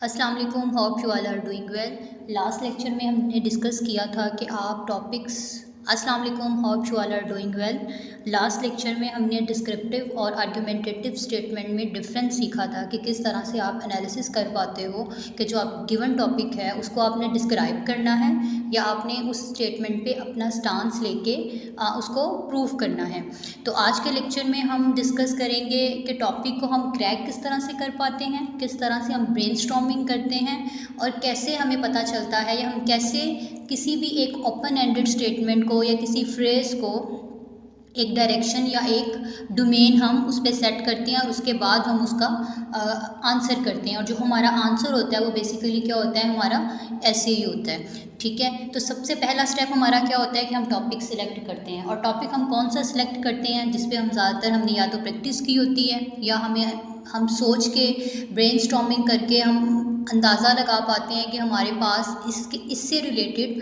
अस्सलाम वालेकुम, hope you all are doing well. Last lecture में हमने डिस्कस किया था कि आप टॉपिक्स अस्सलाम वालेकुम, hope you all are doing well. Last lecture में हमने डिस्क्रिप्टिव और आर्गुमेंटेटिव स्टेटमेंट में डिफरेंस सीखा था कि किस तरह से आप एनालिसिस कर पाते हो कि जो आप गिवन टॉपिक है उसको आपने डिस्क्राइब करना है या आपने उस स्टेटमेंट पे अपना स्टांस लेके उसको प्रूव करना है। तो आज के लेक्चर में हम डिस्कस करेंगे कि टॉपिक को हम क्रैक किस तरह से कर पाते हैं, किस तरह से हम ब्रेनस्टॉर्मिंग करते हैं और कैसे हमें पता चलता है या हम कैसे किसी भी एक ओपन एंडेड स्टेटमेंट को या किसी फ्रेज को एक डायरेक्शन या एक डोमेन हम उस पर सेट करते हैं और उसके बाद हम उसका आंसर करते हैं। और जो हमारा आंसर होता है वो बेसिकली क्या होता है, हमारा ऐसे ही होता है। ठीक है, तो सबसे पहला स्टेप हमारा क्या होता है कि हम टॉपिक सिलेक्ट करते हैं। और टॉपिक हम कौन सा सिलेक्ट करते हैं जिस पे हम ज़्यादातर हमने या तो प्रैक्टिस की होती है या हम सोच के ब्रेनस्टॉर्मिंग करके हम अंदाज़ा लगा पाते हैं कि हमारे पास इससे रिलेटेड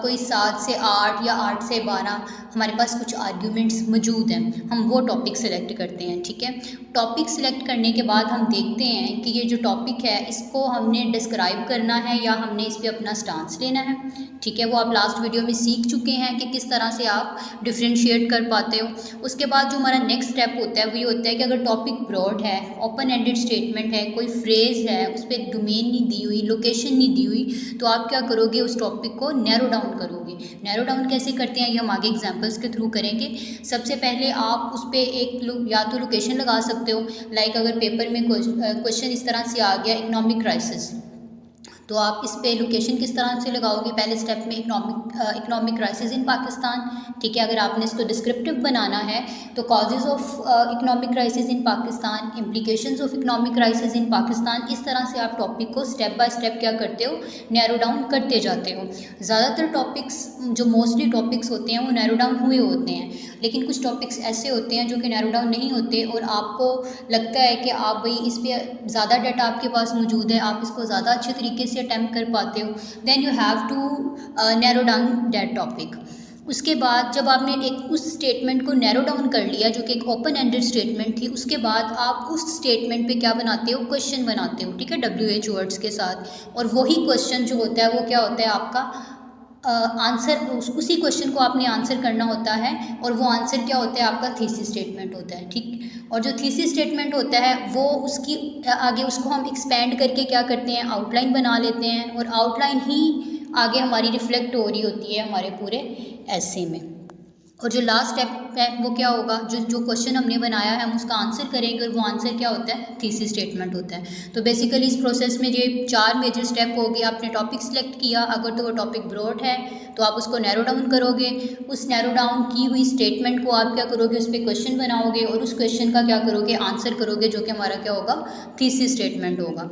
कोई 7 से 8 या 8 से 12 हमारे पास कुछ आर्ग्यूमेंट्स मौजूद हैं। हम वो टॉपिक सिलेक्ट करते हैं। ठीक है, टॉपिक सिलेक्ट करने के बाद हम देखते हैं कि ये जो टॉपिक है इसको हमने डिस्क्राइब करना है या हमने इस पर अपना स्टांस लेना है। ठीक है, वो आप लास्ट वीडियो में सीख चुके हैं कि किस तरह से आप डिफ्रेंशिएट कर पाते हो। उसके बाद जो हमारा नेक्स्ट स्टेप होता है वो ये होता है कि अगर टॉपिक ब्रॉड है, ओपन एंडेड स्टेटमेंट है, कोई फ्रेज है, उस पर डोमेन नहीं दी हुई, लोकेशन नहीं दी हुई, तो आप क्या करोगे, उस टॉपिक को नैरो डाउन करोगे। नैरो डाउन कैसे करते हैं ये हम आगे एग्जांपल्स के थ्रू करेंगे। सबसे पहले आप उस पर एक या तो लोकेशन लगा सकते हो, लाइक अगर पेपर में क्वेश्चन इस तरह से आ गया इकोनॉमिक क्राइसिस, तो आप इस पे लोकेशन किस तरह से लगाओगे। पहले स्टेप में इकोनॉमिक क्राइसिस इन पाकिस्तान। ठीक है, अगर आपने इसको डिस्क्रिप्टिव बनाना है तो causes of economic crisis in Pakistan, implications of economic crisis in Pakistan, इस तरह से आप टॉपिक को स्टेप बाय स्टेप क्या करते हो, नैरो डाउन करते जाते हो। ज़्यादातर टॉपिक्स जो मोस्टली टॉपिक्स होते हैं वो नैरो डाउन हुए होते हैं, लेकिन कुछ टॉपिक्स ऐसे होते हैं जो कि नैरो डाउन नहीं होते और आपको लगता है कि आप भाई इस पर ज़्यादा डाटा आपके पास मौजूद है, आप इसको ज़्यादा अच्छे तरीके से अटैम्प्ट कर पाते हो, then you have to narrow down that topic. उसके बाद जब आपने एक उस स्टेटमेंट को नैरो डाउन कर लिया जो कि एक ओपन एंडेड स्टेटमेंट थी, उसके बाद आप उस स्टेटमेंट पे क्या बनाते हो, क्वेश्चन बनाते हो। ठीक है, WH वर्ड्स के साथ। और वही क्वेश्चन जो होता है वो क्या होता है, आपका आंसर, उसी क्वेश्चन को आपने आंसर करना होता है और वो आंसर क्या होता है, आपका थीसिस स्टेटमेंट होता है। ठीक, और जो थीसिस स्टेटमेंट होता है वो उसकी आगे उसको हम एक्सपेंड करके क्या करते हैं, आउटलाइन बना लेते हैं और आउटलाइन ही आगे हमारी रिफ्लेक्ट हो रही होती है हमारे पूरे ऐसे में। और जो लास्ट स्टेप है वो क्या होगा, जो क्वेश्चन हमने बनाया है हम उसका आंसर करेंगे और वो आंसर क्या होता है, थीसिस स्टेटमेंट होता है। तो बेसिकली इस प्रोसेस में ये 4 मेजर स्टेप हो गए। आपने टॉपिक सिलेक्ट किया, अगर तो वो टॉपिक ब्रॉड है तो आप उसको नैरो डाउन करोगे, उस नैरो डाउन की हुई स्टेटमेंट को आप क्या करोगे, उस पर क्वेश्चन बनाओगे और उस क्वेश्चन का क्या करोगे, आंसर करोगे, जो कि हमारा क्या होगा, थीसिस स्टेटमेंट होगा।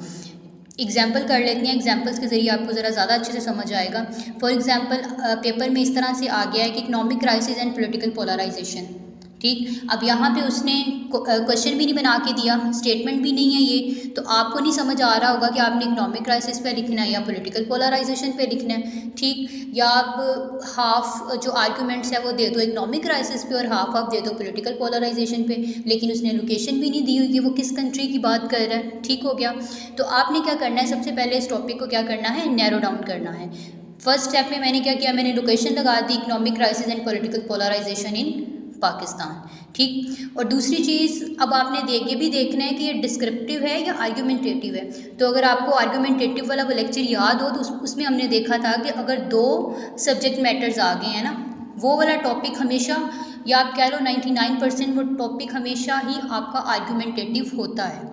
एग्जाम्पल कर लेते हैं, एग्जाम्पल्स के ज़रिए आपको ज़रा ज़्यादा अच्छे से समझ आएगा। फॉर एग्जाम्पल पेपर में इस तरह से आ गया है कि economic crisis and political polarisation. ठीक, अब यहाँ पे उसने क्वेश्चन भी नहीं बना के दिया, स्टेटमेंट भी नहीं है ये, तो आपको नहीं समझ आ रहा होगा कि आपने इकोनॉमिक क्राइसिस पे लिखना है या पॉलिटिकल पोलराइजेशन पे लिखना है। ठीक, या आप हाफ जो आर्ग्यूमेंट्स है वो दे दो इकोनॉमिक क्राइसिस पे और हाफ आप दे दो पॉलिटिकल पोलराइजेशन पे, लेकिन उसने लोकेशन भी नहीं दी हुई कि वो किस कंट्री की बात कर रहा है। ठीक हो गया, तो आपने क्या करना है, सबसे पहले इस टॉपिक को क्या करना है, नैरो डाउन करना है। फर्स्ट स्टेप में मैंने क्या किया, मैंने लोकेशन लगा दी, economic crisis and political polarisation in Pakistan. ठीक, और दूसरी चीज़ अब आपने ये भी देखना है कि ये डिस्क्रिप्टिव है या आर्ग्यूमेंटेटिव है। तो अगर आपको आर्ग्यूमेंटेटिव वाला वो लेक्चर याद हो तो उसमें हमने देखा था कि अगर 2 सब्जेक्ट मैटर्स आ गए हैं ना, वो वाला टॉपिक हमेशा, या आप कह लो 99% वो टॉपिक हमेशा ही आपका आर्ग्यूमेंटेटिव होता है।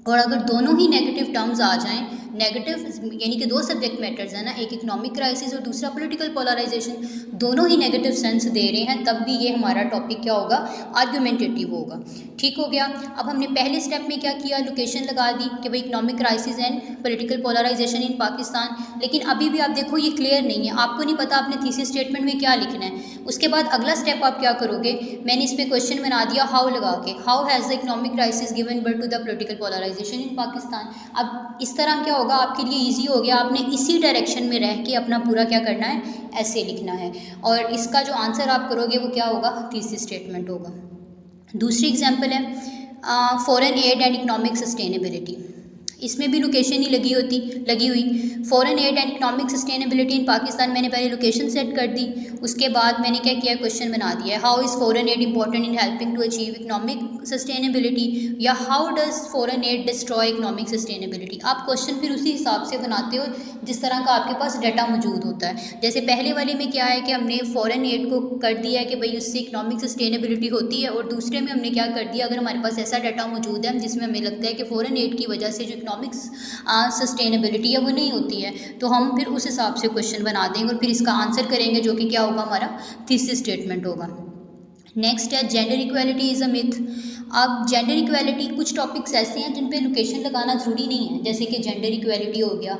और अगर दोनों ही नेगेटिव टर्म्स आ जाएं, नेगेटिव यानी कि 2 सब्जेक्ट मैटर्स हैं ना, एक इकोनॉमिक क्राइसिस और दूसरा पॉलिटिकल पोलराइजेशन, दोनों ही नेगेटिव सेंस दे रहे हैं, तब भी ये हमारा टॉपिक क्या होगा, आर्ग्यूमेंटेटिव होगा। ठीक हो गया, अब हमने पहले स्टेप में क्या किया, लोकेशन लगा दी कि भाई economic crisis and political polarisation in Pakistan, लेकिन अभी भी आप देखो ये क्लियर नहीं है, आपको नहीं पता आपने थीसिस स्टेटमेंट में क्या लिखना है। उसके बाद अगला स्टेप आप क्या करोगे, मैंने इस पर क्वेश्चन बना दिया हाउ लगा के, how has the economic crisis given birth to the political polarisation in Pakistan. अब इस तरह क्या होगा, आपके लिए ईजी हो गया, आपने इसी डायरेक्शन में रह के अपना पूरा क्या करना है, ऐसे लिखना है, और इसका जो आंसर आप करोगे वो क्या होगा, थीसिस स्टेटमेंट होगा। दूसरी एग्जांपल है foreign add and economic sustainability. इसमें भी लोकेशन ही लगी हुई। Foreign add and economic sustainability इन पाकिस्तान, मैंने पहले लोकेशन सेट कर दी, उसके बाद मैंने क्या किया, क्वेश्चन बना दिया है, how is foreign aid important in helping to achieve economic sustainability, या how does foreign aid destroy economic sustainability. आप क्वेश्चन फिर उसी हिसाब से बनाते हो जिस तरह का आपके पास डाटा मौजूद होता है। जैसे पहले वाले में क्या है कि हमने फॉरेन एड को कर दिया है कि भाई उससे इकनॉमिक सस्टेनेबिलिटी होती है, और दूसरे में हमने क्या कर दिया, अगर हमारे पास ऐसा डाटा मौजूद है जिसमें हमें लगता है कि फॉरेन एड की वजह से जो इकनॉमिक्स सस्टेनेबिलिटी है वो नहीं होती है, तो हम फिर उस हिसाब से क्वेश्चन बना देंगे और फिर इसका आंसर करेंगे, जो कि क्या होगा, हमारा थीसिस स्टेटमेंट होगा। नेक्स्ट है gender equality is a myth. अब जेंडर इक्वालिटी, कुछ टॉपिक्स ऐसे हैं जिन पे लोकेशन लगाना ज़रूरी नहीं है, जैसे कि जेंडर इक्वालिटी हो गया,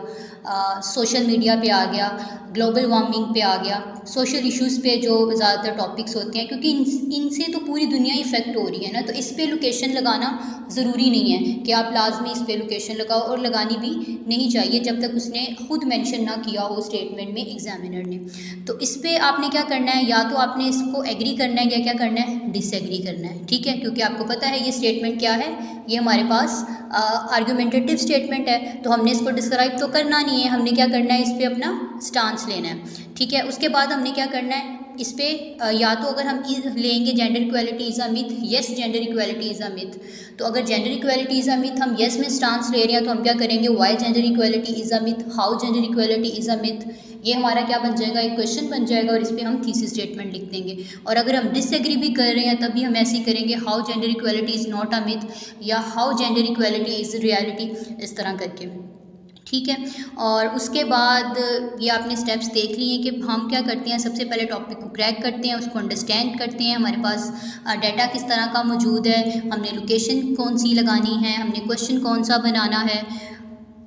सोशल मीडिया पे आ गया, ग्लोबल वार्मिंग पे आ गया, सोशल इश्यूज़ पे जो ज़्यादातर टॉपिक्स होते हैं, क्योंकि इनसे तो पूरी दुनिया इफ़ेक्ट हो रही है ना, तो इस पे लोकेशन लगाना ज़रूरी नहीं है कि आप लाजमी इस पे लोकेशन लगाओ, और लगानी भी नहीं चाहिए जब तक उसने खुद मेंशन ना किया हो स्टेटमेंट में एग्जामिनर ने। तो इस पे आपने क्या करना है, या तो आपने इसको एग्री करना है या क्या करना है, डिसएग्री करना है, ठीक है, क्योंकि आपको पता है ये स्टेटमेंट क्या है, ये हमारे पास आर्गुमेंटेटिव स्टेटमेंट है, तो हमने इसको डिस्क्राइब तो करना नहीं है, हमने क्या करना है, इस पर अपना स्टांस लेना है, ठीक है। उसके बाद हमने क्या करना है, इस पर या तो अगर हम लेंगे gender equality is a myth, yes gender equality is a myth, तो अगर gender equality is a myth हम येस में स्टांस ले रहे हैं, तो हम क्या करेंगे, why gender equality is a myth, how gender equality is a myth, ये हमारा क्या बन जाएगा, एक क्वेश्चन बन जाएगा, और इस पर हम थीसिस स्टेटमेंट लिख देंगे। और अगर हम डिसएग्री भी कर रहे हैं तभी हम ऐसे ही करेंगे, how gender equality is not a myth, या how gender equality is reality, इस तरह करके, ठीक है। और उसके बाद ये आपने स्टेप्स देख लिए हैं कि हम क्या करते हैं, सबसे पहले टॉपिक को क्रैक करते हैं, उसको अंडरस्टैंड करते हैं, हमारे पास डाटा किस तरह का मौजूद है, हमने लोकेशन कौन सी लगानी है, हमने क्वेश्चन कौन सा बनाना है,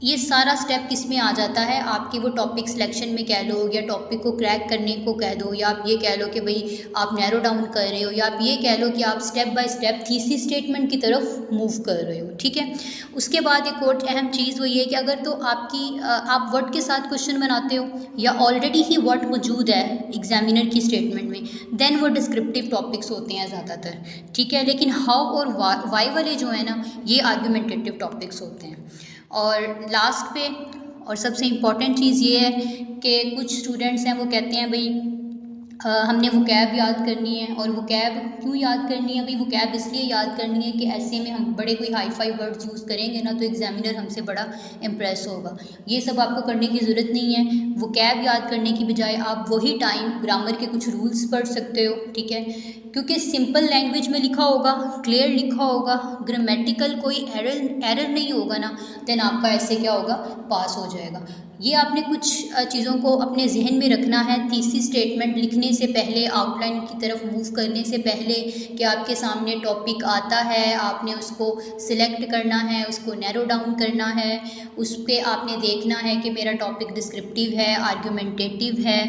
ये सारा स्टेप किस में आ जाता है, आपकी वो टॉपिक सिलेक्शन में कह लो, या टॉपिक को क्रैक करने को कह दो, या आप ये कह लो कि भाई आप नैरो डाउन कर रहे हो, या आप ये कह लो कि आप step by step thesis statement की तरफ मूव कर रहे हो, ठीक है। उसके बाद एक और अहम चीज़ वो ये है कि अगर तो आप वर्ड के साथ क्वेश्चन बनाते हो, या ऑलरेडी ही वर्ड मौजूद है एग्जामिनर की स्टेटमेंट में, देन वो डिस्क्रिप्टिव टॉपिक्स होते हैं ज़्यादातर, ठीक है। लेकिन हाउ और वाई वाले जो है ना, ये आर्गुमेंटेटिव टॉपिक्स होते हैं। और लास्ट पे और सबसे इम्पॉर्टेंट चीज़ ये है कि कुछ स्टूडेंट्स हैं वो कहते हैं भाई हमने वो कैब याद करनी है, और वो कैब क्यों याद करनी है, भाई वो कैब इसलिए याद करनी है कि ऐसे में हम बड़े कोई हाई फाई वर्ड्स यूज़ करेंगे ना, तो एग्जामिनर हमसे बड़ा इम्प्रेस होगा। ये सब आपको करने की ज़रूरत नहीं है, वो कैब याद करने की बजाय आप वही टाइम ग्रामर के कुछ रूल्स पढ़ सकते हो, ठीक है, क्योंकि सिंपल लैंग्वेज में लिखा होगा, क्लियर लिखा होगा, ग्रामेटिकल कोई एरर नहीं होगा ना, देन आपका ऐसे क्या होगा, पास हो जाएगा। ये आपने कुछ चीज़ों को अपने जहन में रखना है थीसिस स्टेटमेंट लिखने से पहले, आउटलाइन की तरफ मूव करने से पहले, कि आपके सामने टॉपिक आता है, आपने उसको सिलेक्ट करना है, उसको नैरो डाउन करना है, उस पर आपने देखना है कि मेरा टॉपिक डिस्क्रिप्टिव है, आर्गुमेंटेटिव है।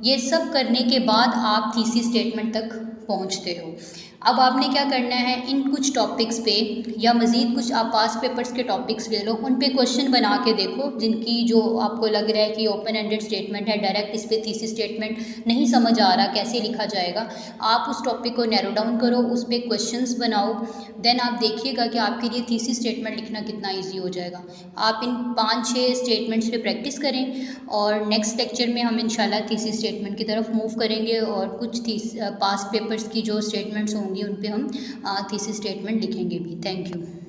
ये सब करने के बाद आप थीसिस स्टेटमेंट तक पहुंचते हो। अब आपने क्या करना है, इन कुछ टॉपिक्स पे या मज़ीद कुछ आप पास पेपर्स के टॉपिक्स ले लो, उन पे क्वेश्चन बना के देखो जिनकी जो आपको लग रहा है कि ओपन एंडेड स्टेटमेंट है, डायरेक्ट इस पे थीसिस स्टेटमेंट नहीं समझ आ रहा कैसे लिखा जाएगा, आप उस टॉपिक को नैरो डाउन करो, उस पर क्वेश्चंस बनाओ, देन आप देखिएगा कि आपके लिए थीसिस स्टेटमेंट लिखना कितना ईजी हो जाएगा। आप इन 5-6 स्टेटमेंट्स पे प्रैक्टिस करें, और नेक्स्ट लेक्चर में हम इंशाल्लाह थीसिस स्टेटमेंट की तरफ मूव करेंगे, और कुछ पास पेपर्स की जो स्टेटमेंट्स होंगी उन पे हम थीसिस स्टेटमेंट लिखेंगे भी। Thank you.